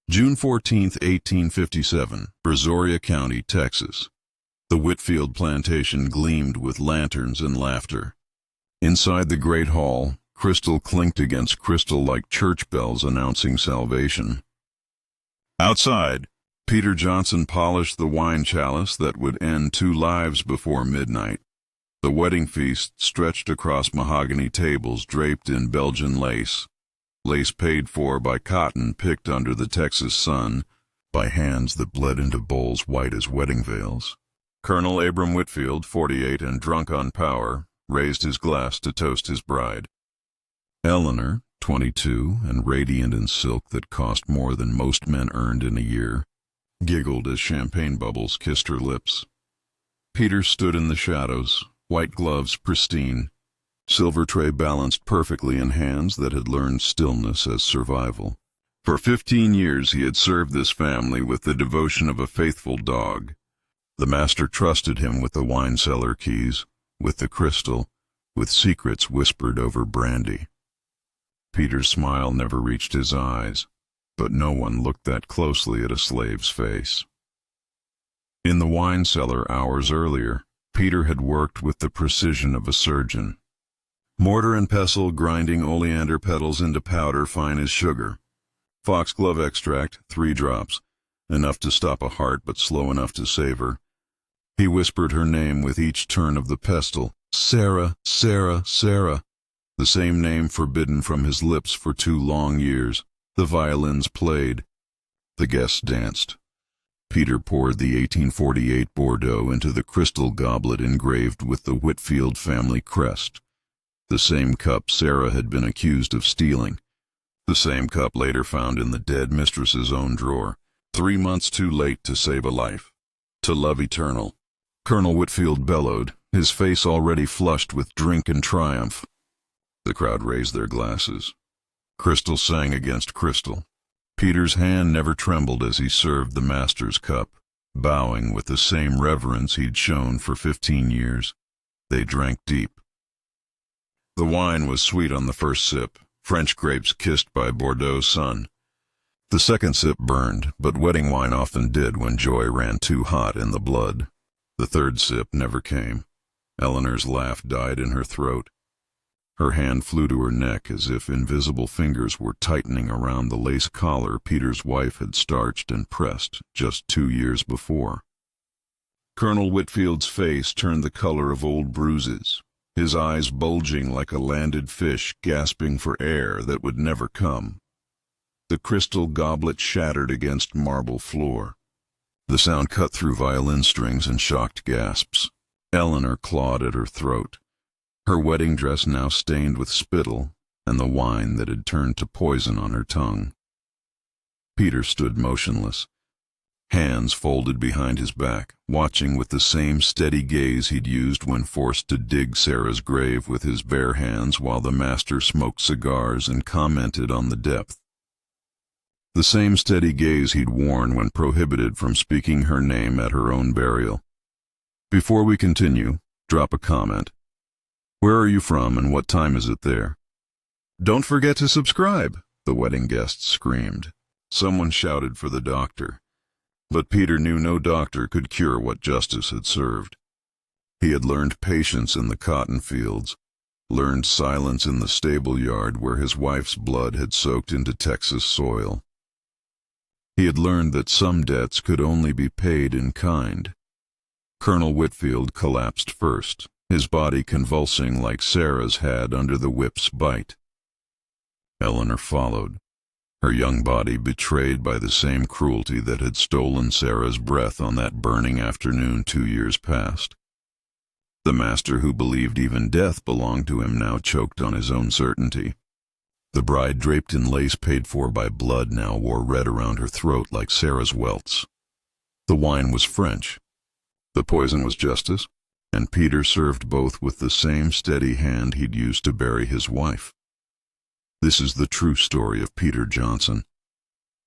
June 14, 1857, Brazoria County, Texas. The Whitfield plantation gleamed with lanterns and laughter. Inside the great hall, crystal clinked against crystal like church bells announcing salvation. Outside, Peter Johnson polished the wine chalice that would end 2 lives before midnight. The wedding feast stretched across mahogany tables draped in Belgian lace paid for by cotton picked under the Texas sun, by hands that bled into bowls white as wedding veils. Colonel Abram Whitfield, 48 and drunk on power, raised his glass to toast his bride. Eleanor, 22 and radiant in silk that cost more than most men earned in a year, giggled as champagne bubbles kissed her lips. Peter stood in the shadows, white gloves pristine, silver tray balanced perfectly in hands that had learned stillness as survival. For 15 years he had served this family with the devotion of a faithful dog. The master trusted him with the wine cellar keys, with the crystal, with secrets whispered over brandy. Peter's smile never reached his eyes, but no one looked that closely at a slave's face. In the wine cellar hours earlier, Peter had worked with the precision of a surgeon. Mortar and pestle grinding oleander petals into powder fine as sugar. Foxglove extract, 3 drops, enough to stop a heart but slow enough to save her. He whispered her name with each turn of the pestle. Sarah, Sarah, Sarah. The same name forbidden from his lips for 2 long years. The violins played. The guests danced. Peter poured the 1848 Bordeaux into the crystal goblet engraved with the Whitfield family crest. The same cup Sarah had been accused of stealing. The same cup later found in the dead mistress's own drawer. 3 months too late to save a life. To love eternal. Colonel Whitfield bellowed, his face already flushed with drink and triumph. The crowd raised their glasses. Crystal sang against crystal. Peter's hand never trembled as he served the master's cup, bowing with the same reverence he'd shown for 15 years. They drank deep. The wine was sweet on the first sip, French grapes kissed by Bordeaux sun. The second sip burned, but wedding wine often did when joy ran too hot in the blood. The third sip never came. Eleanor's laugh died in her throat. Her hand flew to her neck as if invisible fingers were tightening around the lace collar Peter's wife had starched and pressed just 2 years before. Colonel Whitfield's face turned the color of old bruises, his eyes bulging like a landed fish gasping for air that would never come. The crystal goblet shattered against marble floor. The sound cut through violin strings and shocked gasps. Eleanor clawed at her throat. Her wedding dress now stained with spittle and the wine that had turned to poison on her tongue. Peter stood motionless, hands folded behind his back, watching with the same steady gaze he'd used when forced to dig Sarah's grave with his bare hands while the master smoked cigars and commented on the depth. The same steady gaze he'd worn when prohibited from speaking her name at her own burial. Before we continue, drop a comment. Where are you from and what time is it there? Don't forget to subscribe, the wedding guests screamed. Someone shouted for the doctor. But Peter knew no doctor could cure what justice had served. He had learned patience in the cotton fields, learned silence in the stable yard where his wife's blood had soaked into Texas soil. He had learned that some debts could only be paid in kind. Colonel Whitfield collapsed first, his body convulsing like Sarah's had under the whip's bite. Eleanor followed, her young body betrayed by the same cruelty that had stolen Sarah's breath on that burning afternoon 2 years past. The master who believed even death belonged to him now choked on his own certainty. The bride draped in lace paid for by blood now wore red around her throat like Sarah's welts. The wine was French. The poison was justice, and Peter served both with the same steady hand he'd used to bury his wife. This is the true story of Peter Johnson,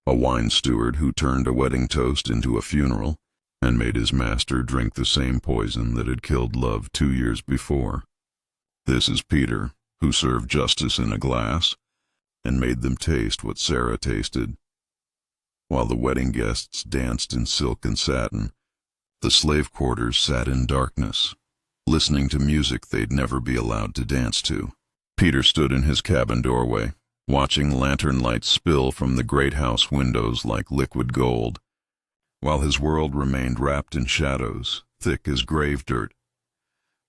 a wine steward who turned a wedding toast into a funeral and made his master drink the same poison that had killed love 2 years before. This is Peter, who served justice in a glass and made them taste what Sarah tasted. while the wedding guests danced in silk and satin. The slave quarters sat in darkness, listening to music they'd never be allowed to dance to. Peter stood in his cabin doorway, watching lantern lights spill from the great house windows like liquid gold, while his world remained wrapped in shadows, thick as grave dirt.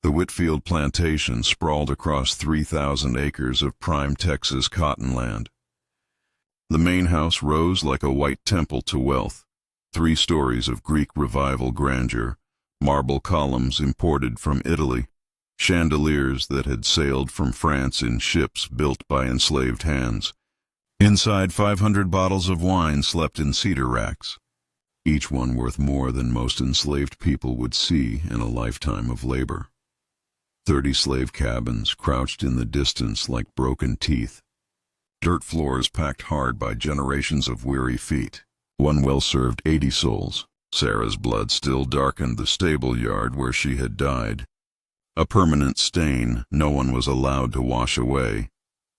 The Whitfield plantation sprawled across 3,000 acres of prime Texas cottonland. The main house rose like a white temple to wealth, 3 stories of Greek Revival grandeur, marble columns imported from Italy, chandeliers that had sailed from France in ships built by enslaved hands. Inside, 500 bottles of wine slept in cedar racks, each one worth more than most enslaved people would see in a lifetime of labor. 30 slave cabins crouched in the distance like broken teeth, dirt floors packed hard by generations of weary feet. One well served 80 souls. Sarah's blood still darkened the stable yard where she had died, a permanent stain no one was allowed to wash away,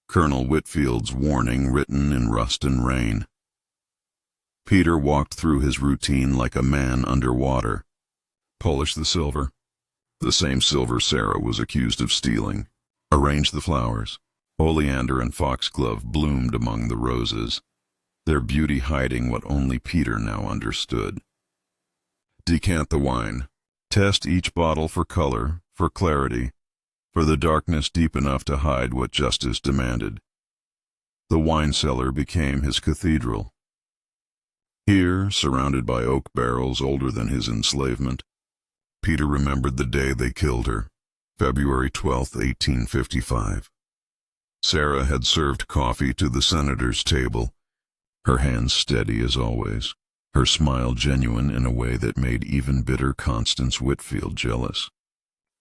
Colonel Whitfield's warning written in rust and rain. Peter walked through his routine like a man underwater. Polish the silver, the same silver Sarah was accused of stealing. Arrange the flowers. Oleander and foxglove bloomed among the roses, their beauty hiding what only Peter now understood. Decant the wine. Test each bottle for color, for clarity, for the darkness deep enough to hide what justice demanded. The wine cellar became his cathedral. Here, surrounded by oak barrels older than his enslavement, Peter remembered the day they killed her, February 12, 1855. Sarah had served coffee to the senator's table, her hands steady as always, her smile genuine in a way that made even bitter Constance Whitfield jealous.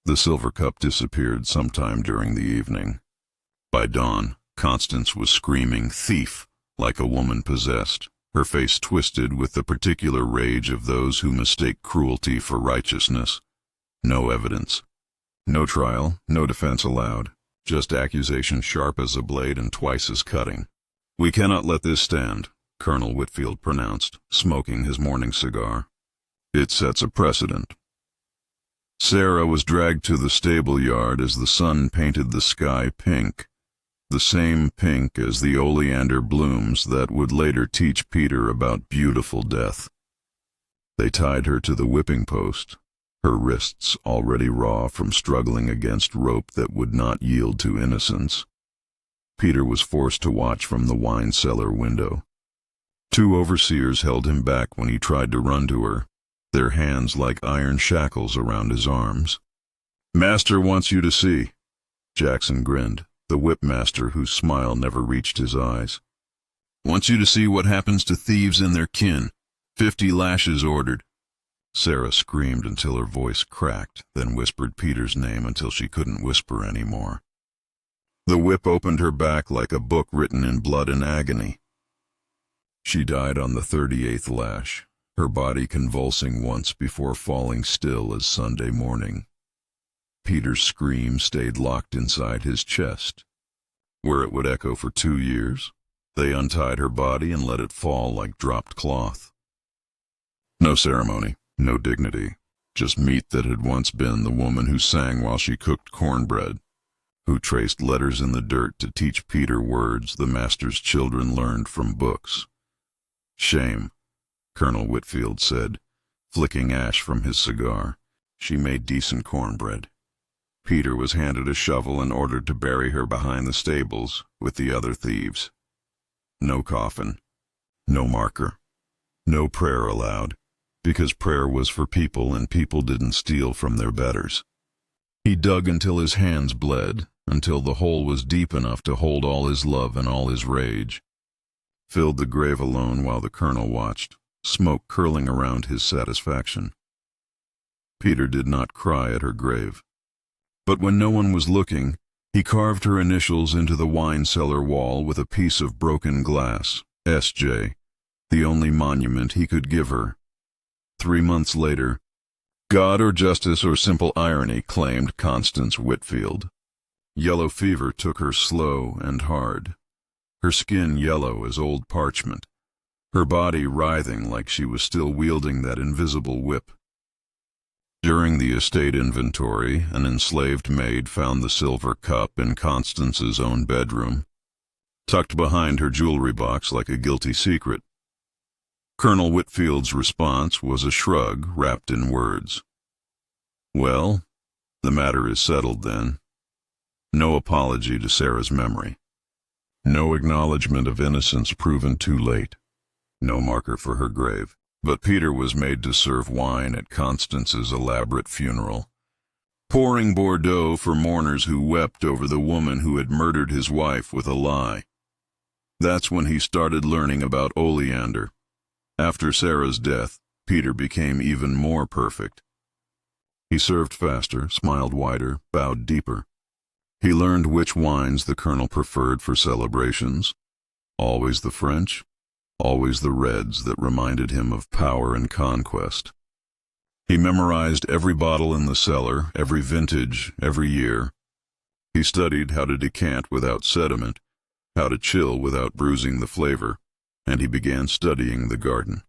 The silver cup disappeared sometime during the evening. By dawn, Constance was screaming "thief" like a woman possessed, her face twisted with the particular rage of those who mistake cruelty for righteousness. No evidence. No trial, no defense allowed. Just accusation sharp as a blade and twice as cutting. "We cannot let this stand," Colonel Whitfield pronounced, smoking his morning cigar. "It sets a precedent." Sarah was dragged to the stable yard as the sun painted the sky pink, the same pink as the oleander blooms that would later teach Peter about beautiful death. They tied her to the whipping post, her wrists already raw from struggling against rope that would not yield to innocence. Peter was forced to watch from the wine cellar window. 2 overseers held him back when he tried to run to her, their hands like iron shackles around his arms. "Master wants you to see." Jackson grinned, the whipmaster whose smile never reached his eyes. "Wants you to see what happens to thieves and their kin. 50 lashes ordered." Sarah screamed until her voice cracked, then whispered Peter's name until she couldn't whisper anymore. The whip opened her back like a book written in blood and agony. She died on the 38th lash, her body convulsing once before falling still as Sunday morning. Peter's scream stayed locked inside his chest, where it would echo for 2 years. They untied her body and let it fall like dropped cloth. No ceremony, no dignity, just meat that had once been the woman who sang while she cooked cornbread, who traced letters in the dirt to teach Peter words the master's children learned from books. "Shame," Colonel Whitfield said, flicking ash from his cigar. "She made decent cornbread." Peter was handed a shovel and ordered to bury her behind the stables with the other thieves. No coffin, no marker, no prayer allowed, because prayer was for people and people didn't steal from their betters. He dug until his hands bled, until the hole was deep enough to hold all his love and all his rage. Filled the grave alone while the colonel watched, smoke curling around his satisfaction. Peter did not cry at her grave. But when no one was looking, he carved her initials into the wine cellar wall with a piece of broken glass, S.J., the only monument he could give her. 3 months later, God or justice or simple irony claimed Constance Whitfield. Yellow fever took her slow and hard, her skin yellow as old parchment, her body writhing like she was still wielding that invisible whip. During the estate inventory, an enslaved maid found the silver cup in Constance's own bedroom, tucked behind her jewelry box like a guilty secret. Colonel Whitfield's response was a shrug wrapped in words. Well, the matter is settled then. No apology to Sarah's memory. No acknowledgement of innocence proven too late. No marker for her grave. But Peter was made to serve wine at Constance's elaborate funeral, pouring Bordeaux for mourners who wept over the woman who had murdered his wife with a lie. That's when he started learning about oleander. After Sarah's death, Peter became even more perfect. He served faster, smiled wider, bowed deeper. He learned which wines the colonel preferred for celebrations. Always the French, always the reds that reminded him of power and conquest. He memorized every bottle in the cellar, every vintage, every year. He studied how to decant without sediment, how to chill without bruising the flavor, and he began studying the garden.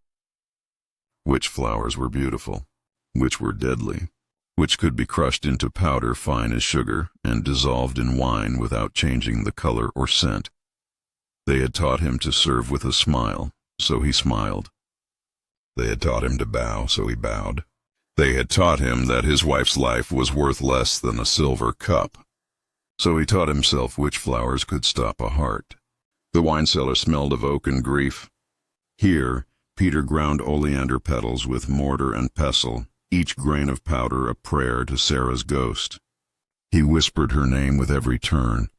Which flowers were beautiful, which were deadly, which could be crushed into powder fine as sugar and dissolved in wine without changing the color or scent. They had taught him to serve with a smile, so he smiled. They had taught him to bow, so he bowed. They had taught him that his wife's life was worth less than a silver cup, so he taught himself which flowers could stop a heart. The wine cellar smelled of oak and grief. Here, Peter ground oleander petals with mortar and pestle, each grain of powder a prayer to Sarah's ghost. He whispered her name with every turn.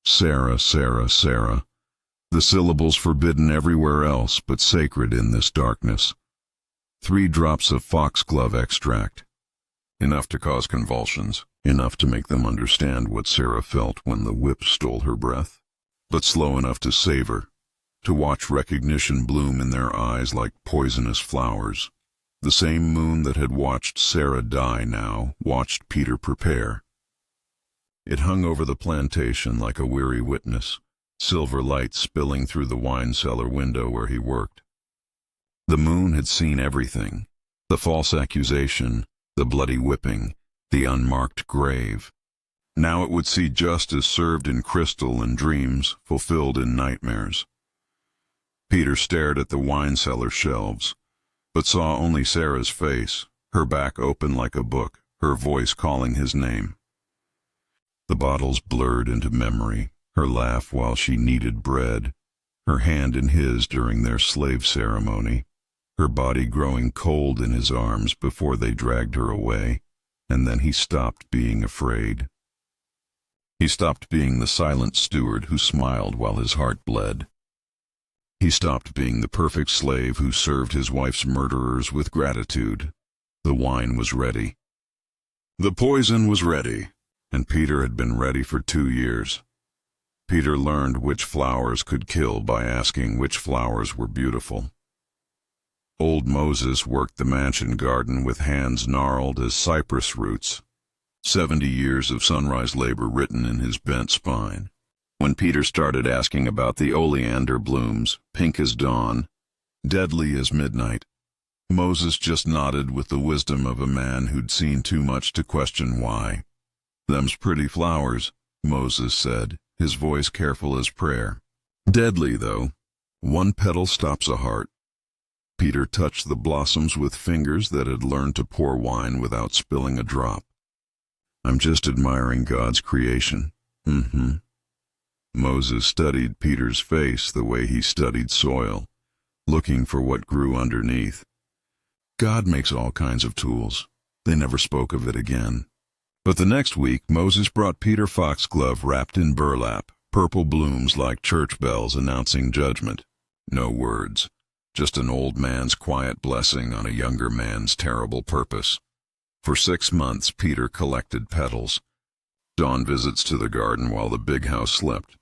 Sarah, Sarah, Sarah. The syllables forbidden everywhere else, but sacred in this darkness. 3 drops of foxglove extract. Enough to cause convulsions, enough to make them understand what Sarah felt when the whip stole her breath, but slow enough to savor, to watch recognition bloom in their eyes like poisonous flowers. The same moon that had watched Sarah die now watched Peter prepare. It hung over the plantation like a weary witness, silver light spilling through the wine cellar window where he worked. The moon had seen everything, the false accusation, the bloody whipping, the unmarked grave. Now it would see justice served in crystal and dreams fulfilled in nightmares. Peter stared at the wine cellar shelves, but saw only Sarah's face, her back open like a book, her voice calling his name. The bottles blurred into memory, her laugh while she kneaded bread, her hand in his during their slave ceremony, her body growing cold in his arms before they dragged her away, and then he stopped being afraid. He stopped being the silent steward who smiled while his heart bled. He stopped being the perfect slave who served his wife's murderers with gratitude. The wine was ready. The poison was ready, and Peter had been ready for 2 years. Peter learned which flowers could kill by asking which flowers were beautiful. Old Moses worked the mansion garden with hands gnarled as cypress roots, 70 years of sunrise labor written in his bent spine. When Peter started asking about the oleander blooms, pink as dawn, deadly as midnight, Moses just nodded with the wisdom of a man who'd seen too much to question why. "Them's pretty flowers," Moses said, his voice careful as prayer. "Deadly, though. 1 petal stops a heart." Peter touched the blossoms with fingers that had learned to pour wine without spilling a drop. "I'm just admiring God's creation." Moses studied Peter's face the way he studied soil, looking for what grew underneath. God makes all kinds of tools. They never spoke of it again. But the next week, Moses brought Peter foxglove wrapped in burlap, purple blooms like church bells announcing judgment. No words, just an old man's quiet blessing on a younger man's terrible purpose. For 6 months, Peter collected petals. Dawn visits to the garden while the big house slept.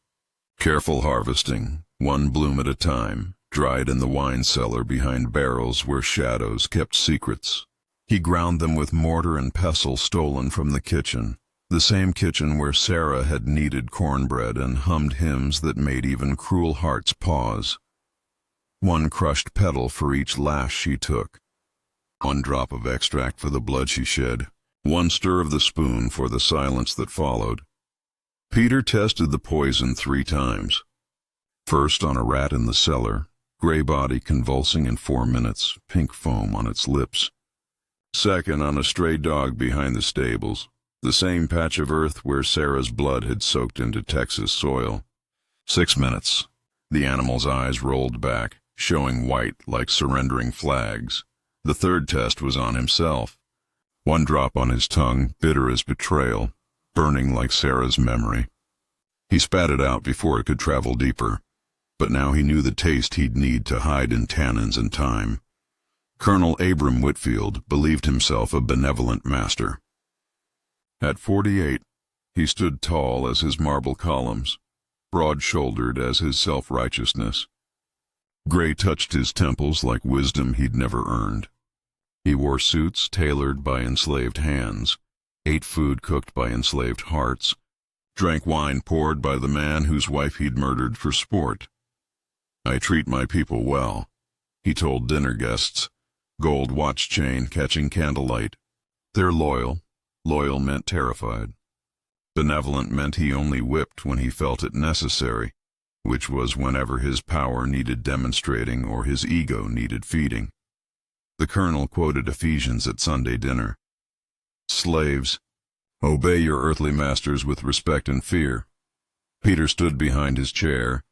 Careful harvesting, 1 bloom at a time, dried in the wine cellar behind barrels where shadows kept secrets. He ground them with mortar and pestle stolen from the kitchen, the same kitchen where Sarah had kneaded cornbread and hummed hymns that made even cruel hearts pause. one crushed petal for each lash she took, one drop of extract for the blood she shed, one stir of the spoon for the silence that followed. Peter tested the poison 3 times. First on a rat in the cellar, gray body convulsing in 4 minutes, pink foam on its lips. Second on a stray dog behind the stables, the same patch of earth where Sarah's blood had soaked into Texas soil. 6 minutes. The animal's eyes rolled back, showing white like surrendering flags. The third test was on himself. 1 drop on his tongue, bitter as betrayal, burning like Sarah's memory. He spat it out before it could travel deeper, but now he knew the taste he'd need to hide in tannins and time. Colonel Abram Whitfield believed himself a benevolent master. At 48, he stood tall as his marble columns, broad-shouldered as his self-righteousness. Gray touched his temples like wisdom he'd never earned. He wore suits tailored by enslaved hands, ate food cooked by enslaved hearts, drank wine poured by the man whose wife he'd murdered for sport. "I treat my people well," he told dinner guests, gold watch chain catching candlelight. "They're loyal." Loyal meant terrified. Benevolent meant he only whipped when he felt it necessary, which was whenever his power needed demonstrating or his ego needed feeding. The colonel quoted Ephesians at Sunday dinner. "Slaves, obey your earthly masters with respect and fear." Peter stood behind his chair,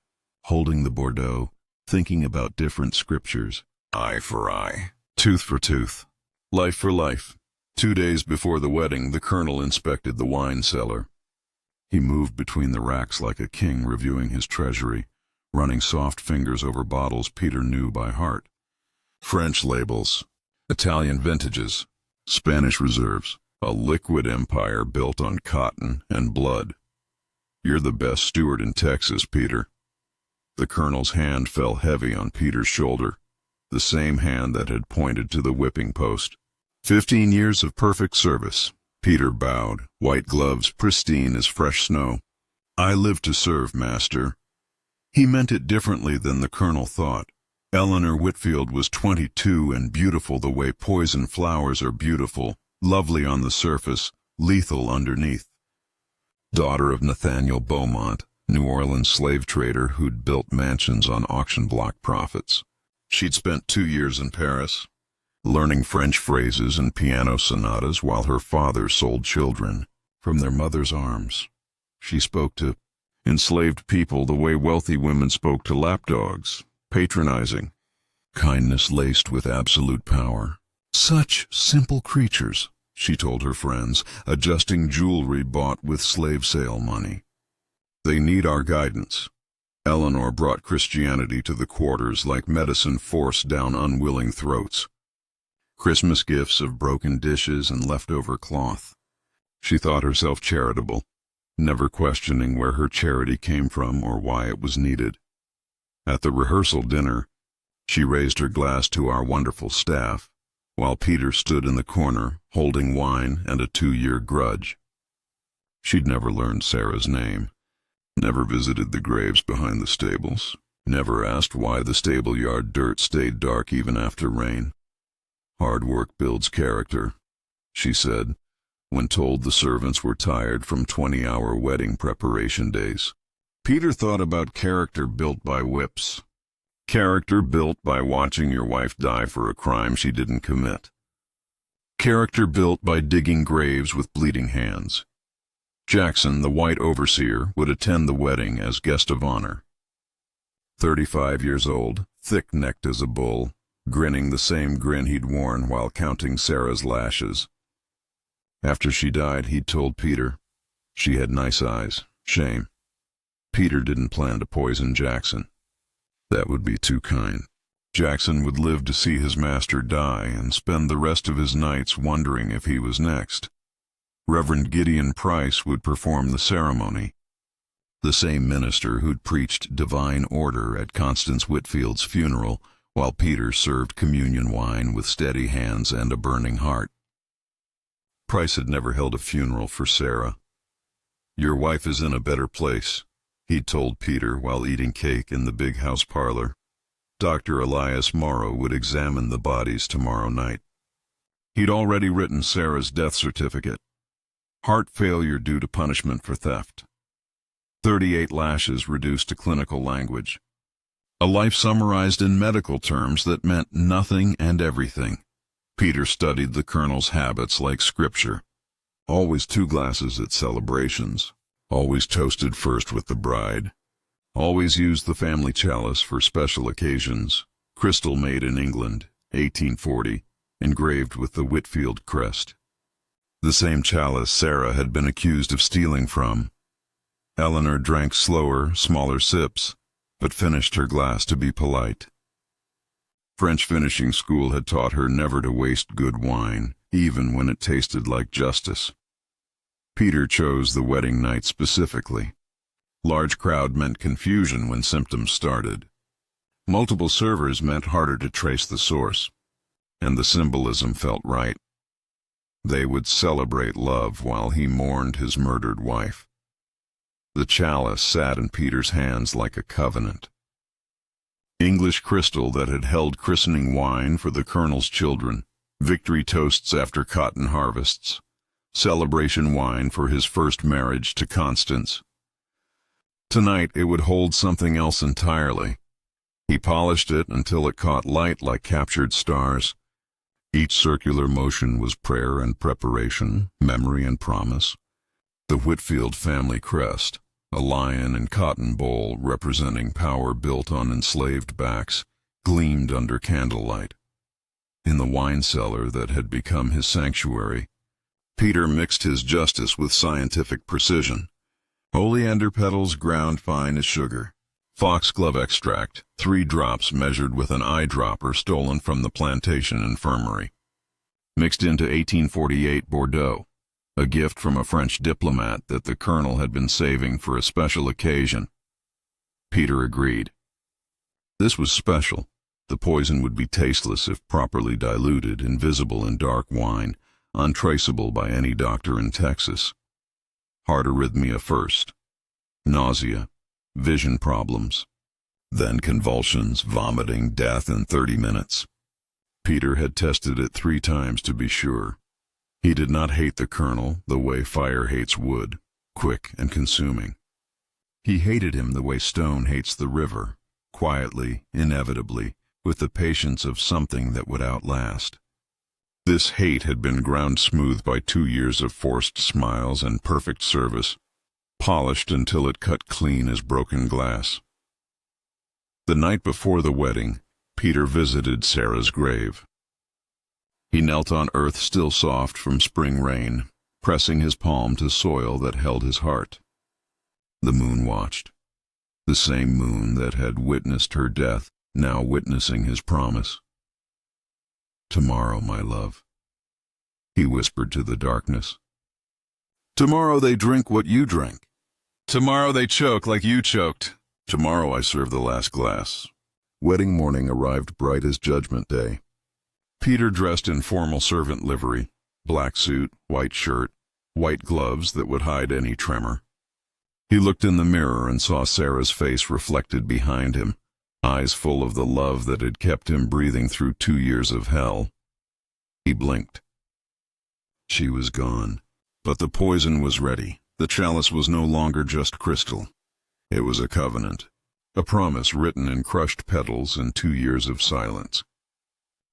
holding the Bordeaux, thinking about different scriptures. Eye for eye, tooth for tooth, life for life. 2 days before the wedding, the colonel inspected the wine cellar. He moved between the racks like a king reviewing his treasury, running soft fingers over bottles Peter knew by heart. French labels, Italian vintages, Spanish reserves, a liquid empire built on cotton and blood. "You're the best steward in Texas, Peter." The colonel's hand fell heavy on Peter's shoulder, the same hand that had pointed to the whipping post. 15 years of perfect service. Peter bowed, white gloves pristine as fresh snow. "I live to serve, master." He meant it differently than the colonel thought. Eleanor Whitfield was 22 and beautiful the way poison flowers are beautiful, lovely on the surface, lethal underneath. Daughter of Nathaniel Beaumont, New Orleans slave trader who'd built mansions on auction block profits. She'd spent 2 years in Paris, learning French phrases and piano sonatas while her father sold children from their mother's arms. She spoke to enslaved people the way wealthy women spoke to lapdogs, patronizing, kindness laced with absolute power. "Such simple creatures," she told her friends, adjusting jewelry bought with slave sale money. "They need our guidance." Eleanor brought Christianity to the quarters like medicine forced down unwilling throats. Christmas gifts of broken dishes and leftover cloth. She thought herself charitable, never questioning where her charity came from or why it was needed. At the rehearsal dinner, she raised her glass to our wonderful staff, while Peter stood in the corner, holding wine and a 2-year grudge. She'd never learned Sarah's name, never visited the graves behind the stables, never asked why the stable yard dirt stayed dark even after rain. "Hard work builds character," she said, when told the servants were tired from 20-hour wedding preparation days. Peter thought about character built by whips. Character built by watching your wife die for a crime she didn't commit. Character built by digging graves with bleeding hands. Jackson, the white overseer, would attend the wedding as guest of honor. 35 years old, thick-necked as a bull, grinning the same grin he'd worn while counting Sarah's lashes. After she died, he'd told Peter, she had nice eyes, shame. Peter didn't plan to poison Jackson. That would be too kind. Jackson would live to see his master die and spend the rest of his nights wondering if he was next. Reverend Gideon Price would perform the ceremony, the same minister who'd preached divine order at Constance Whitfield's funeral, while Peter served communion wine with steady hands and a burning heart. Price had never held a funeral for Sarah. "Your wife is in a better place," he'd told Peter while eating cake in the big house parlor. Dr. Elias Morrow would examine the bodies tomorrow night. He'd already written Sarah's death certificate. Heart failure due to punishment for theft. 38 lashes reduced to clinical language. A life summarized in medical terms that meant nothing and everything. Peter studied the colonel's habits like scripture. Always 2 glasses at celebrations. Always toasted first with the bride. Always used the family chalice for special occasions. Crystal made in England, 1840, engraved with the Whitfield crest. The same chalice Sarah had been accused of stealing from. Eleanor drank slower, smaller sips, but finished her glass to be polite. French finishing school had taught her never to waste good wine, even when it tasted like justice. Peter chose the wedding night specifically. Large crowd meant confusion when symptoms started. Multiple servers meant harder to trace the source, and the symbolism felt right. They would celebrate love while he mourned his murdered wife. The chalice sat in Peter's hands like a covenant. English crystal that had held christening wine for the colonel's children, victory toasts after cotton harvests, celebration wine for his first marriage to Constance. Tonight it would hold something else entirely. He polished it until it caught light like captured stars. Each circular motion was prayer and preparation, memory and promise. The Whitfield family crest, a lion and cotton bowl representing power built on enslaved backs, gleamed under candlelight. In the wine cellar that had become his sanctuary, Peter mixed his justice with scientific precision. Oleander petals ground fine as sugar. Foxglove extract, 3 drops measured with an eyedropper stolen from the plantation infirmary. Mixed into 1848 Bordeaux, a gift from a French diplomat that the colonel had been saving for a special occasion. Peter agreed. This was special. The poison would be tasteless if properly diluted, invisible in dark wine, untraceable by any doctor in Texas. Heart arrhythmia first. Nausea. Vision problems. Then convulsions, vomiting, death in 30 minutes. Peter had tested it 3 times to be sure. He did not hate the colonel the way fire hates wood, quick and consuming. He hated him the way stone hates the river, quietly, inevitably, with the patience of something that would outlast. This hate had been ground smooth by 2 years of forced smiles and perfect service, polished until it cut clean as broken glass. The night before the wedding, Peter visited Sarah's grave. He knelt on earth still soft from spring rain, pressing his palm to soil that held his heart. The moon watched. The same moon that had witnessed her death, now witnessing his promise. "Tomorrow, my love," he whispered to the darkness. "Tomorrow they drink what you drank. Tomorrow they choke like you choked. Tomorrow I serve the last glass." Wedding morning arrived bright as Judgment Day. Peter dressed in formal servant livery, black suit, white shirt, white gloves that would hide any tremor. He looked in the mirror and saw Sarah's face reflected behind him, eyes full of the love that had kept him breathing through 2 years of hell. He blinked. She was gone, but the poison was ready. The chalice was no longer just crystal. It was a covenant, a promise written in crushed petals and 2 years of silence.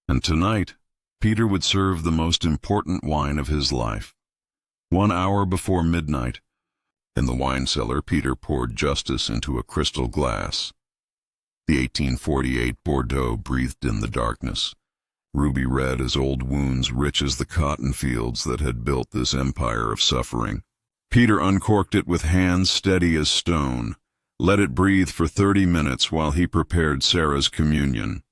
And tonight, Peter would serve the most important wine of his life. 1 hour before midnight, in the wine cellar, Peter poured justice into a crystal glass. The 1848 Bordeaux breathed in the darkness, ruby red as old wounds, rich as the cotton fields that had built this empire of suffering. Peter uncorked it with hands steady as stone, let it breathe for 30 minutes while he prepared Sarah's communion.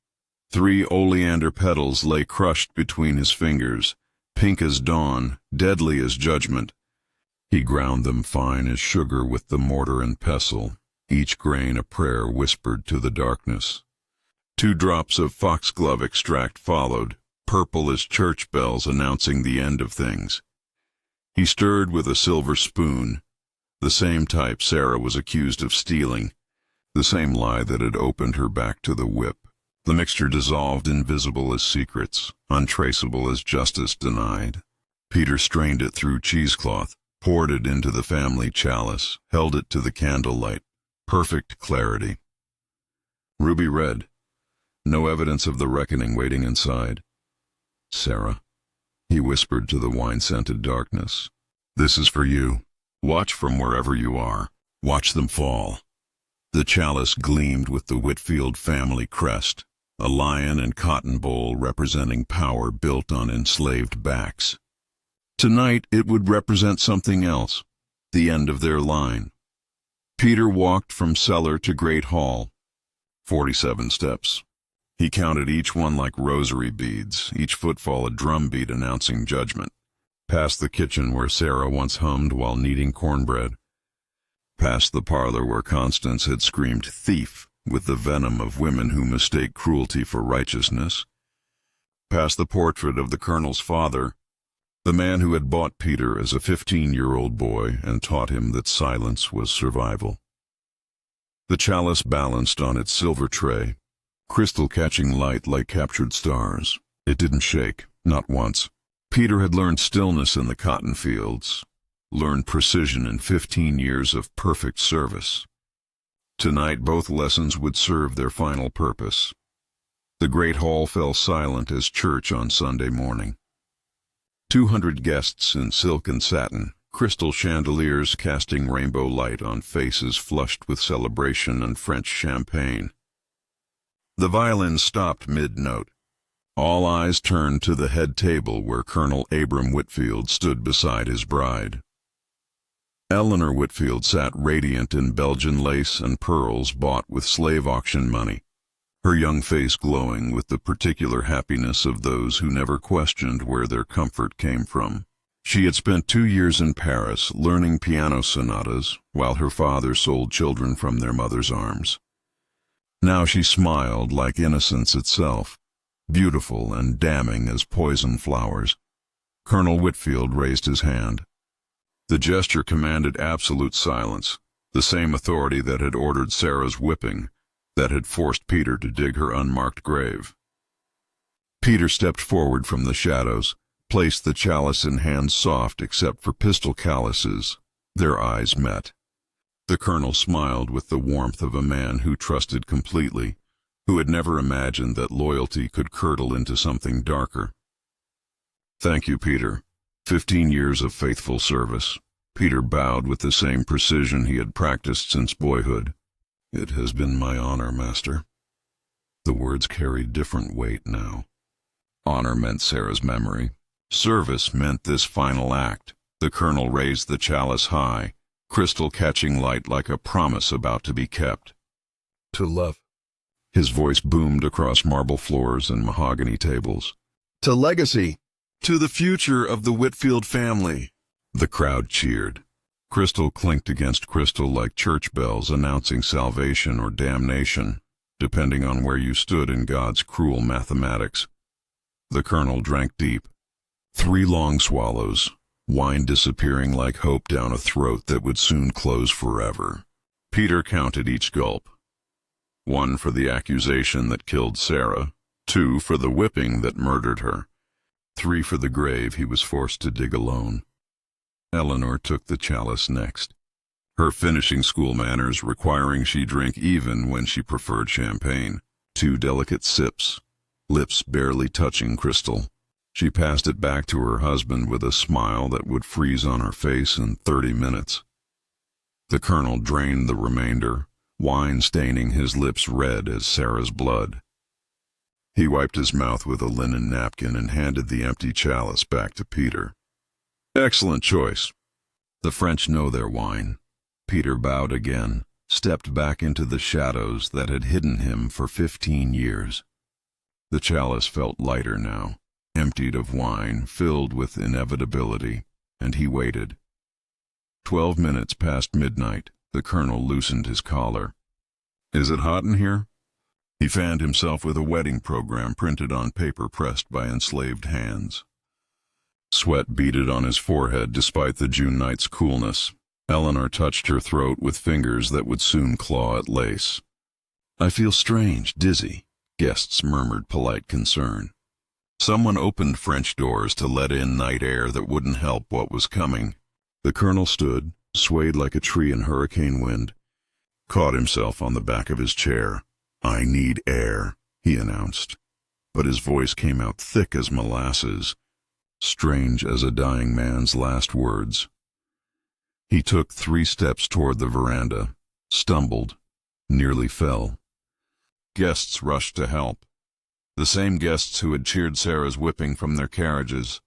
3 oleander petals lay crushed between his fingers, pink as dawn, deadly as judgment. He ground them fine as sugar with the mortar and pestle, each grain a prayer whispered to the darkness. 2 drops of foxglove extract followed, purple as church bells announcing the end of things. He stirred with a silver spoon, the same type Sarah was accused of stealing, the same lie that had opened her back to the whip. The mixture dissolved, invisible as secrets, untraceable as justice denied. Peter strained it through cheesecloth, poured it into the family chalice, held it to the candlelight. Perfect clarity. Ruby red. No evidence of the reckoning waiting inside. Sarah, he whispered to the wine-scented darkness. This is for you. Watch from wherever you are. Watch them fall. The chalice gleamed with the Whitfield family crest, a lion and cotton bowl representing power built on enslaved backs. Tonight it would represent something else, the end of their line. Peter walked from cellar to great hall. 47 steps. He counted each one like rosary beads, each footfall a drumbeat announcing judgment. Past the kitchen where Sarah once hummed while kneading cornbread. Past the parlor where Constance had screamed thief with the venom of women who mistake cruelty for righteousness. Past the portrait of the Colonel's father, the man who had bought Peter as a 15-year-old boy and taught him that silence was survival. The chalice balanced on its silver tray, crystal catching light like captured stars. It didn't shake, not once. Peter had learned stillness in the cotton fields, learned precision in 15 years of perfect service. Tonight both lessons would serve their final purpose. The great hall fell silent as church on Sunday morning. 200 guests in silk and satin, crystal chandeliers casting rainbow light on faces flushed with celebration and French champagne. The violin stopped mid-note. All eyes turned to the head table where Colonel Abram Whitfield stood beside his bride. Eleanor Whitfield sat radiant in Belgian lace and pearls bought with slave auction money, her young face glowing with the particular happiness of those who never questioned where their comfort came from. She had spent 2 years in Paris learning piano sonatas while her father sold children from their mother's arms. Now she smiled like innocence itself, beautiful and damning as poison flowers. Colonel Whitfield raised his hand. The gesture commanded absolute silence, the same authority that had ordered Sarah's whipping, that had forced Peter to dig her unmarked grave. Peter stepped forward from the shadows, placed the chalice in hands soft except for pistol calluses. Their eyes met. The colonel smiled with the warmth of a man who trusted completely, who had never imagined that loyalty could curdle into something darker. Thank you, Peter. 15 years of faithful service. Peter bowed with the same precision he had practiced since boyhood. It has been my honor, Master. The words carried different weight now. Honor meant Sarah's memory. Service meant this final act. The colonel raised the chalice high, crystal catching light like a promise about to be kept. To love. His voice boomed across marble floors and mahogany tables. To legacy. To the future of the Whitfield family. The crowd cheered. Crystal clinked against crystal like church bells announcing salvation or damnation, depending on where you stood in God's cruel mathematics. The colonel drank deep. 3 long swallows, wine disappearing like hope down a throat that would soon close forever. Peter counted each gulp. 1 for the accusation that killed Sarah, 2 for the whipping that murdered her, 3 for the grave he was forced to dig alone. Eleanor took the chalice next, her finishing school manners requiring she drink even when she preferred champagne. 2 delicate sips, lips barely touching crystal. She passed it back to her husband with a smile that would freeze on her face in 30 minutes. The colonel drained the remainder, wine staining his lips red as Sarah's blood. He wiped his mouth with a linen napkin and handed the empty chalice back to Peter. Excellent choice. The French know their wine. Peter bowed again, stepped back into the shadows that had hidden him for 15 years. The chalice felt lighter now, emptied of wine, filled with inevitability, and he waited. 12 minutes past midnight, the colonel loosened his collar. Is it hot in here? He fanned himself with a wedding program printed on paper pressed by enslaved hands. Sweat beaded on his forehead despite the June night's coolness. Eleanor touched her throat with fingers that would soon claw at lace. I feel strange, dizzy. Guests murmured polite concern. Someone opened French doors to let in night air that wouldn't help what was coming. The colonel stood, swayed like a tree in hurricane wind, caught himself on the back of his chair. "I need air," he announced, but his voice came out thick as molasses, strange as a dying man's last words. He took 3 steps toward the veranda, stumbled, nearly fell. Guests rushed to help. The same guests who had cheered Sarah's whipping from their carriages,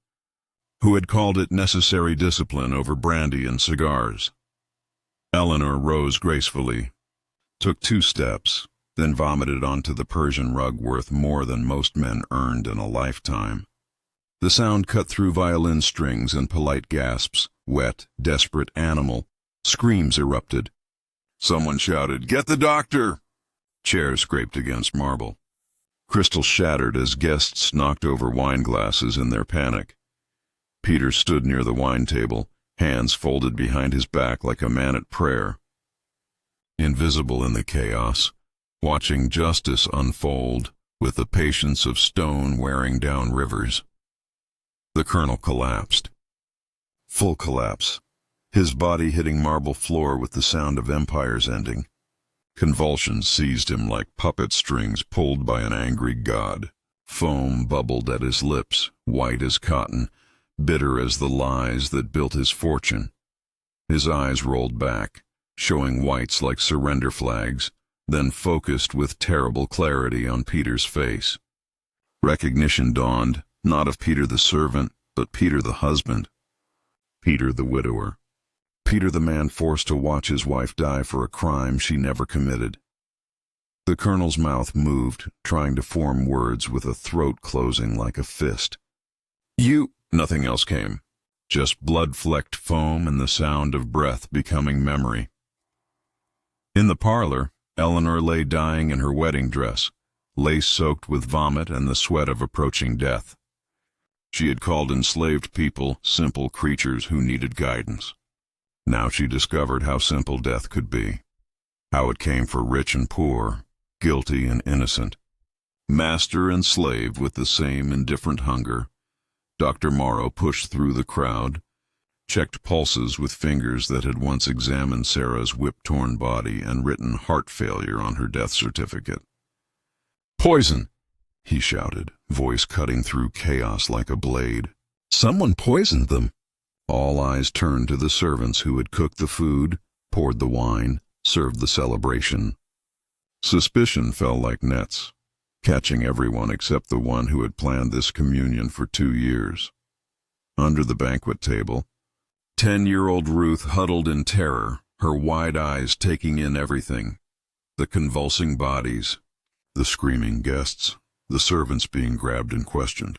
who had called it necessary discipline over brandy and cigars. Eleanor rose gracefully, took 2 steps, then vomited onto the Persian rug worth more than most men earned in a lifetime. The sound cut through violin strings and polite gasps. Wet, desperate animal. Screams erupted. Someone shouted, "Get the doctor!" Chairs scraped against marble. Crystal shattered as guests knocked over wine glasses in their panic. Peter stood near the wine table, hands folded behind his back like a man at prayer. Invisible in the chaos, watching justice unfold with the patience of stone wearing down rivers. The colonel collapsed. Full collapse, his body hitting marble floor with the sound of empires ending. Convulsions seized him like puppet strings pulled by an angry god. Foam bubbled at his lips, white as cotton, bitter as the lies that built his fortune. His eyes rolled back, showing whites like surrender flags, then focused with terrible clarity on Peter's face. Recognition dawned, not of Peter the servant, but Peter the husband. Peter the widower. Peter the man forced to watch his wife die for a crime she never committed. The colonel's mouth moved, trying to form words with a throat closing like a fist. "You—" Nothing else came. Just blood-flecked foam and the sound of breath becoming memory. In the parlor, Eleanor lay dying in her wedding dress, lace-soaked with vomit and the sweat of approaching death. She had called enslaved people simple creatures who needed guidance. Now she discovered how simple death could be, how it came for rich and poor, guilty and innocent, master and slave with the same indifferent hunger. Dr. Morrow pushed through the crowd, checked pulses with fingers that had once examined Sarah's whip-torn body and written heart failure on her death certificate. "Poison!" he shouted, voice cutting through chaos like a blade. "Someone poisoned them." All eyes turned to the servants who had cooked the food, poured the wine, served the celebration. Suspicion fell like nets, catching everyone except the one who had planned this communion for 2 years. Under the banquet table, 10-year-old Ruth huddled in terror, her wide eyes taking in everything. The convulsing bodies, the screaming guests, the servants being grabbed and questioned.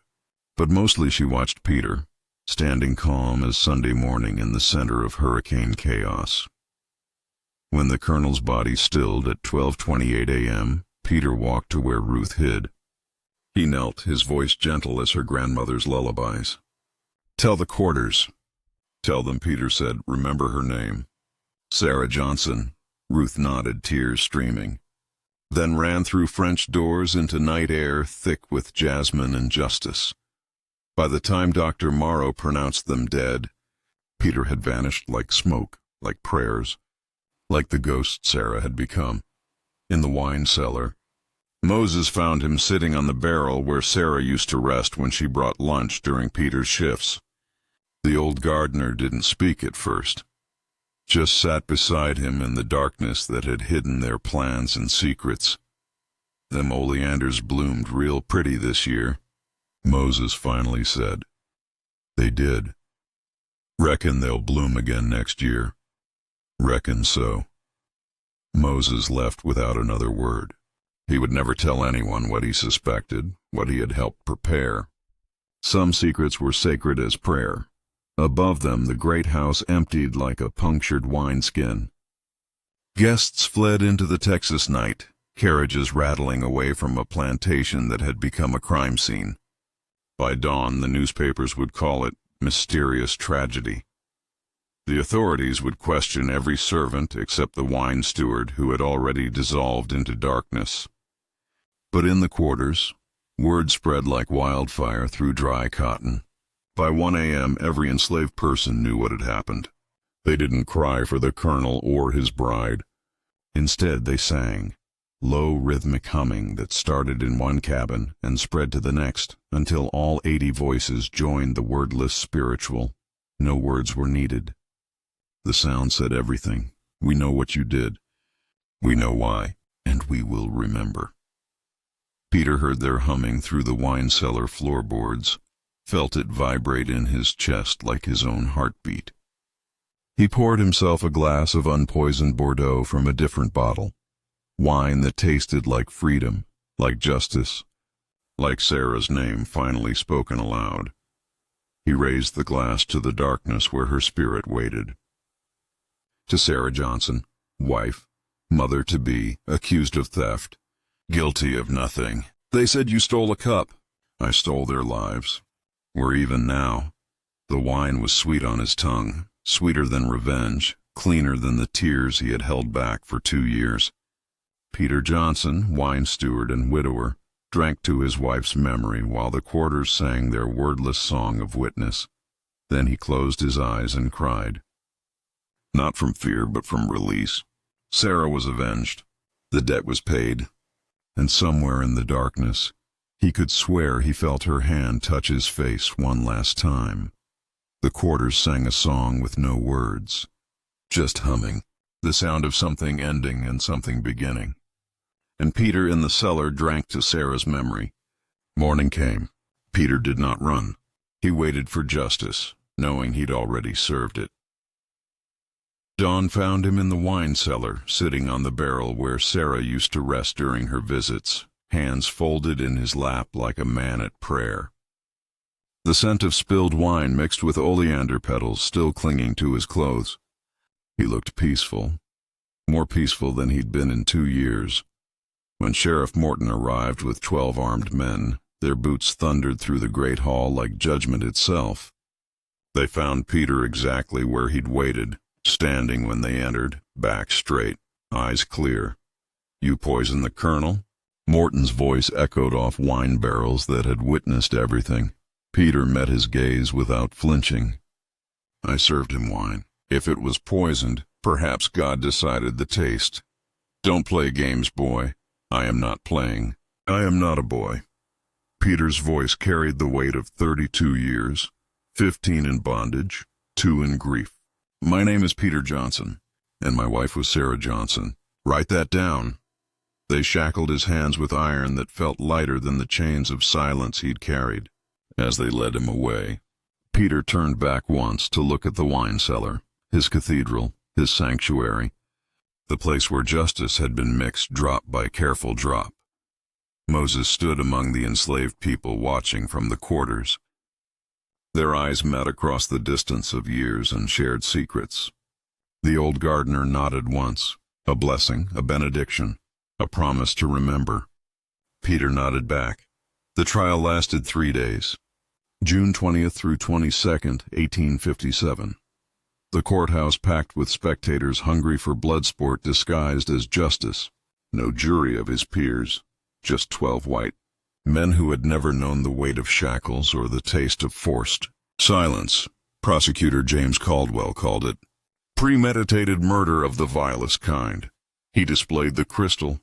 But mostly she watched Peter, standing calm as Sunday morning in the center of hurricane chaos. When the colonel's body stilled at 12:28 a.m., Peter walked to where Ruth hid. He knelt, his voice gentle as her grandmother's lullabies. "Tell the quarters." "Tell them," Peter said. "Remember her name." "Sarah Johnson." Ruth nodded, tears streaming. Then ran through French doors into night air thick with jasmine and justice. By the time Dr. Morrow pronounced them dead, Peter had vanished like smoke, like prayers, like the ghost Sarah had become. In the wine cellar, Moses found him sitting on the barrel where Sarah used to rest when she brought lunch during Peter's shifts. The old gardener didn't speak at first, just sat beside him in the darkness that had hidden their plans and secrets. "Them oleanders bloomed real pretty this year," Moses finally said. "They did. Reckon they'll bloom again next year." "Reckon so." Moses left without another word. He would never tell anyone what he suspected, what he had helped prepare. Some secrets were sacred as prayer. Above them, the great house emptied like a punctured wineskin. Guests fled into the Texas night, carriages rattling away from a plantation that had become a crime scene. By dawn, the newspapers would call it mysterious tragedy. The authorities would question every servant except the wine steward who had already dissolved into darkness. But in the quarters, word spread like wildfire through dry cotton. By 1 a.m., every enslaved person knew what had happened. They didn't cry for the colonel or his bride. Instead, they sang, low rhythmic humming that started in one cabin and spread to the next until all 80 voices joined the wordless spiritual. No words were needed. The sound said everything. We know what you did. We know why, and we will remember. Peter heard their humming through the wine cellar floorboards, felt it vibrate in his chest like his own heartbeat. He poured himself a glass of unpoisoned Bordeaux from a different bottle, wine that tasted like freedom, like justice, like Sarah's name finally spoken aloud. He raised the glass to the darkness where her spirit waited. To Sarah Johnson, wife, mother-to-be, accused of theft, guilty of nothing. They said you stole a cup. I stole their lives. We're even now. The wine was sweet on his tongue, sweeter than revenge, cleaner than the tears he had held back for 2 years. Peter Johnson, wine steward and widower, drank to his wife's memory while the quarters sang their wordless song of witness. Then he closed his eyes and cried. Not from fear, but from release. Sarah was avenged. The debt was paid. And somewhere in the darkness, he could swear he felt her hand touch his face one last time. The quarters sang a song with no words, just humming, the sound of something ending and something beginning. And Peter in the cellar drank to Sarah's memory. Morning came. Peter did not run. He waited for justice, knowing he'd already served it. Dawn found him in the wine cellar, sitting on the barrel where Sarah used to rest during her visits, hands folded in his lap like a man at prayer. The scent of spilled wine mixed with oleander petals still clinging to his clothes. He looked peaceful, more peaceful than he'd been in 2 years. When Sheriff Morton arrived with 12 armed men, their boots thundered through the great hall like judgment itself. They found Peter exactly where he'd waited, standing when they entered, back straight, eyes clear. You poisoned the colonel? Morton's voice echoed off wine barrels that had witnessed everything. Peter met his gaze without flinching. I served him wine. If it was poisoned, perhaps God decided the taste. Don't play games, boy. I am not playing. I am not a boy. Peter's voice carried the weight of 32 years, 15 in bondage, 2 in grief. My name is Peter Johnson, and my wife was Sarah Johnson. Write that down. They shackled his hands with iron that felt lighter than the chains of silence he'd carried. As they led him away, Peter turned back once to look at the wine cellar, his cathedral, his sanctuary, the place where justice had been mixed drop by careful drop. Moses stood among the enslaved people watching from the quarters. Their eyes met across the distance of years and shared secrets. The old gardener nodded once, a blessing, a benediction, a promise to remember. Peter nodded back. The trial lasted 3 days, June 20th through 22nd, 1857. The courthouse packed with spectators hungry for blood sport disguised as justice. No jury of his peers, just 12 white men who had never known the weight of shackles or the taste of forced silence. Prosecutor James Caldwell called it premeditated murder of the vilest kind. He displayed the crystal,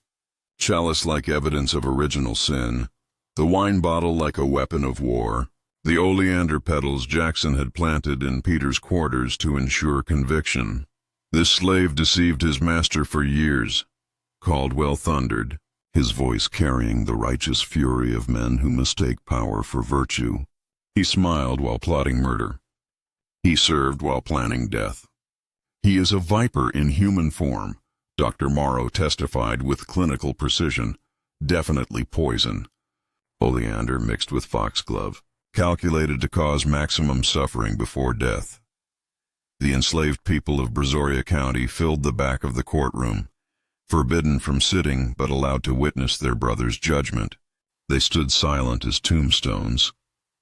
chalice like evidence of original sin, the wine bottle like a weapon of war, the oleander petals Jackson had planted in Peter's quarters to ensure conviction. This slave deceived his master for years. Caldwell thundered, his voice carrying the righteous fury of men who mistake power for virtue. He smiled while plotting murder. He served while planning death. He is a viper in human form, Dr. Morrow testified with clinical precision. Definitely poison. Oleander mixed with foxglove, calculated to cause maximum suffering before death. The enslaved people of Brazoria County filled the back of the courtroom, forbidden from sitting but allowed to witness their brother's judgment. They stood silent as tombstones,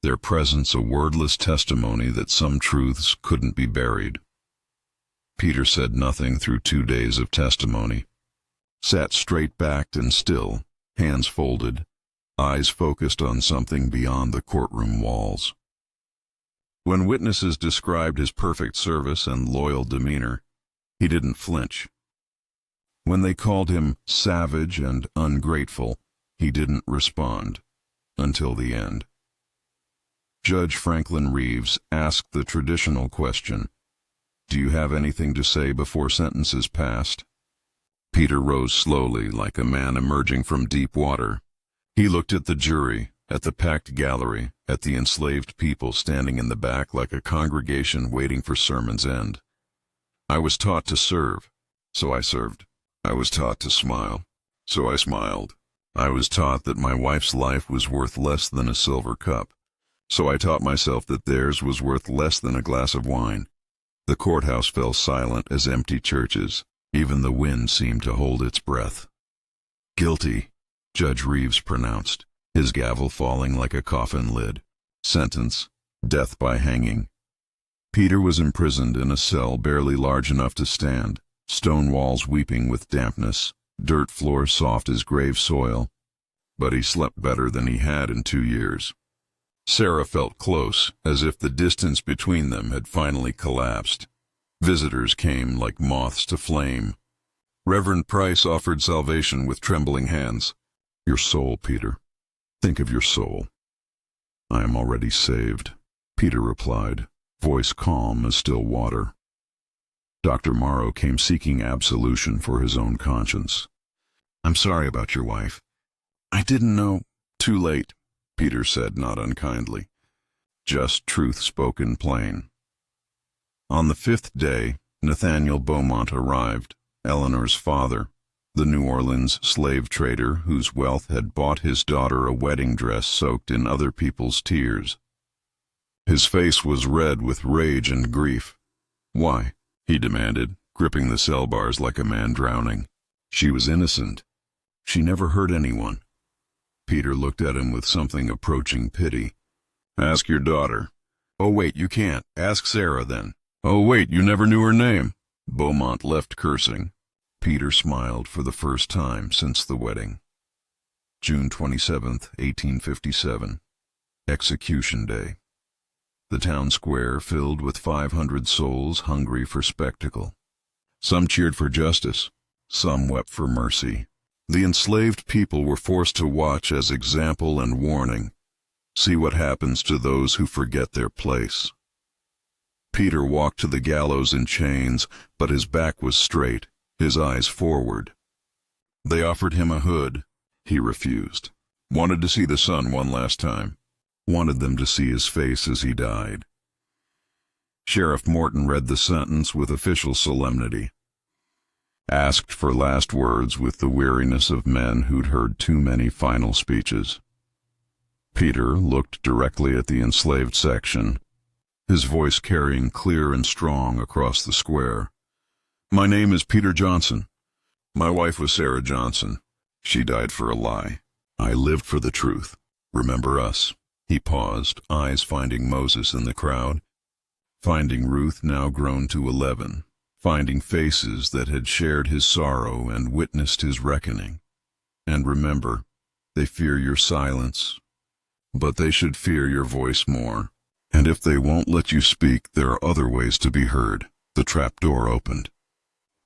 their presence a wordless testimony that some truths couldn't be buried. Peter said nothing through 2 days of testimony, sat straight-backed and still, hands folded, eyes focused on something beyond the courtroom walls. When witnesses described his perfect service and loyal demeanor, he didn't flinch. When they called him savage and ungrateful, he didn't respond, until the end. Judge Franklin Reeves asked the traditional question, "Do you have anything to say before sentence is passed?" Peter rose slowly, like a man emerging from deep water. He looked at the jury, at the packed gallery, at the enslaved people standing in the back like a congregation waiting for sermon's end. "I was taught to serve, so I served. I was taught to smile, so I smiled. I was taught that my wife's life was worth less than a silver cup, so I taught myself that theirs was worth less than a glass of wine." The courthouse fell silent as empty churches. Even the wind seemed to hold its breath. "Guilty," Judge Reeves pronounced, his gavel falling like a coffin lid. Sentence: death by hanging. Peter was imprisoned in a cell barely large enough to stand, stone walls weeping with dampness, dirt floor soft as grave soil. But he slept better than he had in 2 years. Sarah felt close, as if the distance between them had finally collapsed. Visitors came like moths to flame. Reverend Price offered salvation with trembling hands. "Your soul, Peter. Think of your soul." "I am already saved," Peter replied, voice calm as still water. Dr. Morrow came seeking absolution for his own conscience. "I'm sorry about your wife. I didn't know." "Too late," Peter said, not unkindly. Just truth spoken plain. On the 5th day, Nathaniel Beaumont arrived, Eleanor's father, the New Orleans slave trader whose wealth had bought his daughter a wedding dress soaked in other people's tears. His face was red with rage and grief. "Why?" he demanded, gripping the cell bars like a man drowning. "She was innocent. She never hurt anyone." Peter looked at him with something approaching pity. "Ask your daughter." "Oh, wait, you can't. Ask Sarah, then." "Oh, wait, you never knew her name." Beaumont left cursing. Peter smiled for the first time since the wedding. June 27th, 1857. Execution Day. The town square filled with 500 souls hungry for spectacle. Some cheered for justice. Some wept for mercy. The enslaved people were forced to watch as example and warning. See what happens to those who forget their place. Peter walked to the gallows in chains, but his back was straight, his eyes forward. They offered him a hood. He refused. Wanted to see the sun one last time. Wanted them to see his face as he died. Sheriff Morton read the sentence with official solemnity. Asked for last words with the weariness of men who'd heard too many final speeches. Peter looked directly at the enslaved section, his voice carrying clear and strong across the square. "My name is Peter Johnson. My wife was Sarah Johnson. She died for a lie. I lived for the truth. Remember us." He paused, eyes finding Moses in the crowd, finding Ruth now grown to 11, finding faces that had shared his sorrow and witnessed his reckoning. "And remember, they fear your silence, but they should fear your voice more. And if they won't let you speak, there are other ways to be heard." The trap door opened.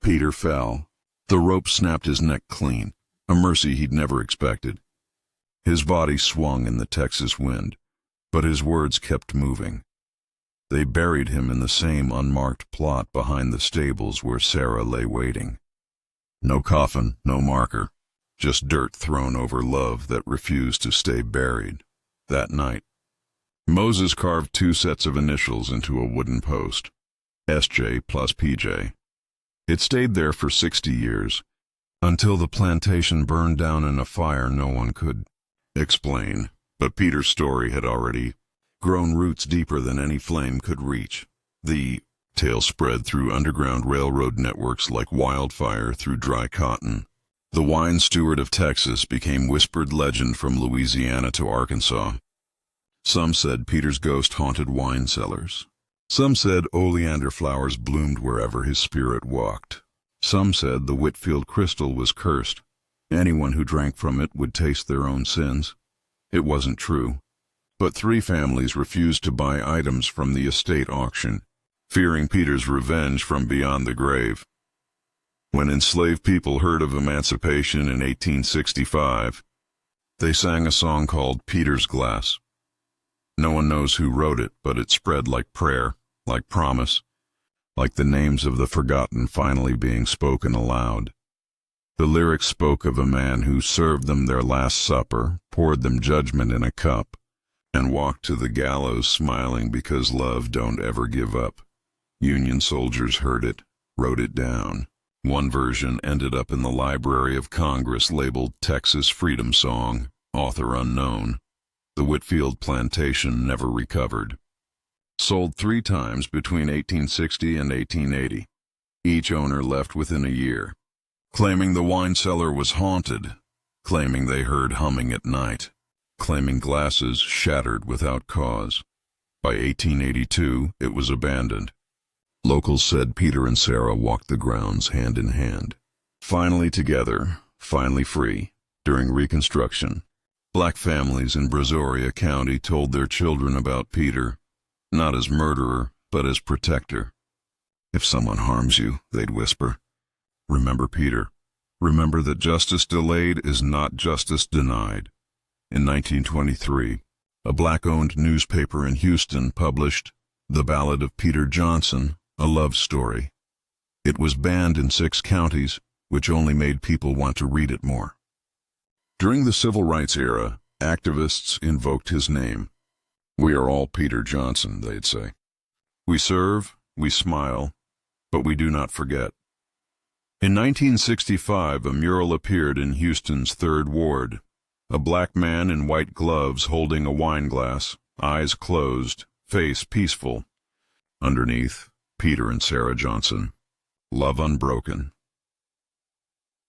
Peter fell. The rope snapped his neck clean, a mercy he'd never expected. His body swung in the Texas wind, but his words kept moving. They buried him in the same unmarked plot behind the stables where Sarah lay waiting. No coffin, no marker, just dirt thrown over love that refused to stay buried. That night, Moses carved 2 sets of initials into a wooden post, SJ plus PJ. It stayed there for 60 years, until the plantation burned down in a fire no one could explain. But Peter's story had already grown roots deeper than any flame could reach. The tale spread through underground railroad networks like wildfire through dry cotton. The wine steward of Texas became whispered legend from Louisiana to Arkansas. Some said Peter's ghost haunted wine cellars. Some said oleander flowers bloomed wherever his spirit walked. Some said the Whitfield crystal was cursed. Anyone who drank from it would taste their own sins. It wasn't true. But 3 families refused to buy items from the estate auction, fearing Peter's revenge from beyond the grave. When enslaved people heard of emancipation in 1865, they sang a song called Peter's Glass. No one knows who wrote it, but it spread like prayer, like promise, like the names of the forgotten finally being spoken aloud. The lyrics spoke of a man who served them their last supper, poured them judgment in a cup, and walked to the gallows smiling because love don't ever give up. Union soldiers heard it, wrote it down. One version ended up in the Library of Congress labeled Texas Freedom Song, author unknown. The Whitfield plantation never recovered. Sold 3 times between 1860 and 1880. Each owner left within a year, claiming the wine cellar was haunted, claiming they heard humming at night, claiming glasses shattered without cause. By 1882, it was abandoned. Locals said Peter and Sarah walked the grounds hand in hand. Finally together, finally free. During Reconstruction, Black families in Brazoria County told their children about Peter, not as murderer, but as protector. If someone harms you, they'd whisper, remember Peter. Remember that justice delayed is not justice denied. In 1923, a Black-owned newspaper in Houston published The Ballad of Peter Johnson, a love story. It was banned in 6 counties, which only made people want to read it more. During the Civil Rights era, activists invoked his name. We are all Peter Johnson, they'd say. We serve, we smile, but we do not forget. In 1965, a mural appeared in Houston's 3rd Ward. A black man in white gloves holding a wine glass, eyes closed, face peaceful. Underneath, Peter and Sarah Johnson. Love unbroken.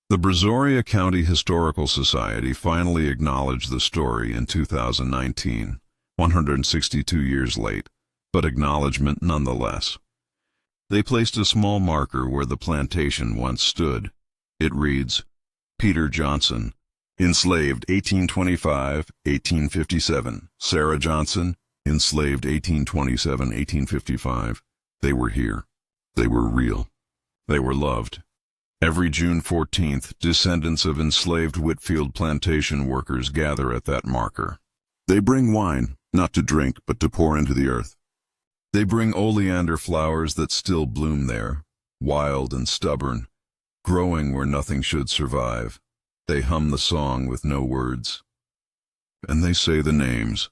The Brazoria County Historical Society finally acknowledged the story in 2019, 162 years late, but acknowledgement nonetheless. They placed a small marker where the plantation once stood. It reads, Peter Johnson, enslaved 1825-1857. Sarah Johnson, enslaved 1827-1855. They were here. They were real. They were loved. Every June 14th, descendants of enslaved Whitfield plantation workers gather at that marker. They bring wine, not to drink, but to pour into the earth. They bring oleander flowers that still bloom there, wild and stubborn, growing where nothing should survive. They hum the song with no words. And they say the names.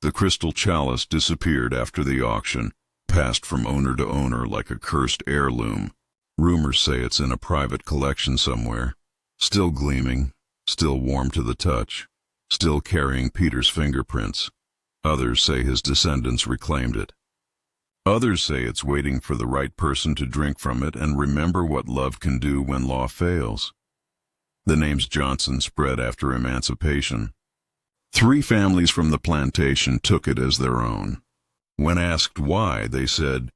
The crystal chalice disappeared after the auction, passed from owner to owner like a cursed heirloom. Rumors say it's in a private collection somewhere, still gleaming, still warm to the touch, still carrying Peter's fingerprints. Others say his descendants reclaimed it. Others say it's waiting for the right person to drink from it and remember what love can do when law fails. The name's Johnson spread after emancipation. 3 families from the plantation took it as their own. When asked why, they said,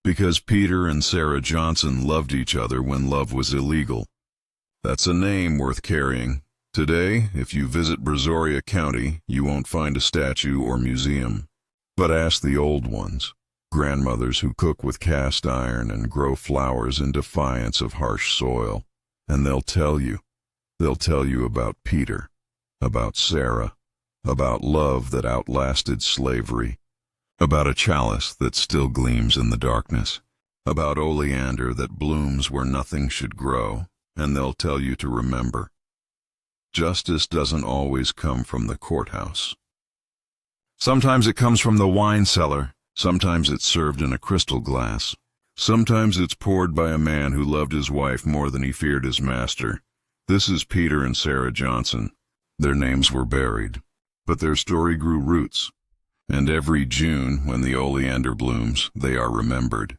because Peter and Sarah Johnson loved each other when love was illegal. That's a name worth carrying. Today, if you visit Brazoria County, you won't find a statue or museum. But ask the old ones, grandmothers who cook with cast iron and grow flowers in defiance of harsh soil, and they'll tell you about Peter, about Sarah, about love that outlasted slavery, about a chalice that still gleams in the darkness, about oleander that blooms where nothing should grow, and they'll tell you to remember. Justice doesn't always come from the courthouse. Sometimes it comes from the wine cellar, sometimes it's served in a crystal glass, sometimes it's poured by a man who loved his wife more than he feared his master. This is Peter and Sarah Johnson. Their names were buried, but their story grew roots. And every June, when the oleander blooms, they are remembered.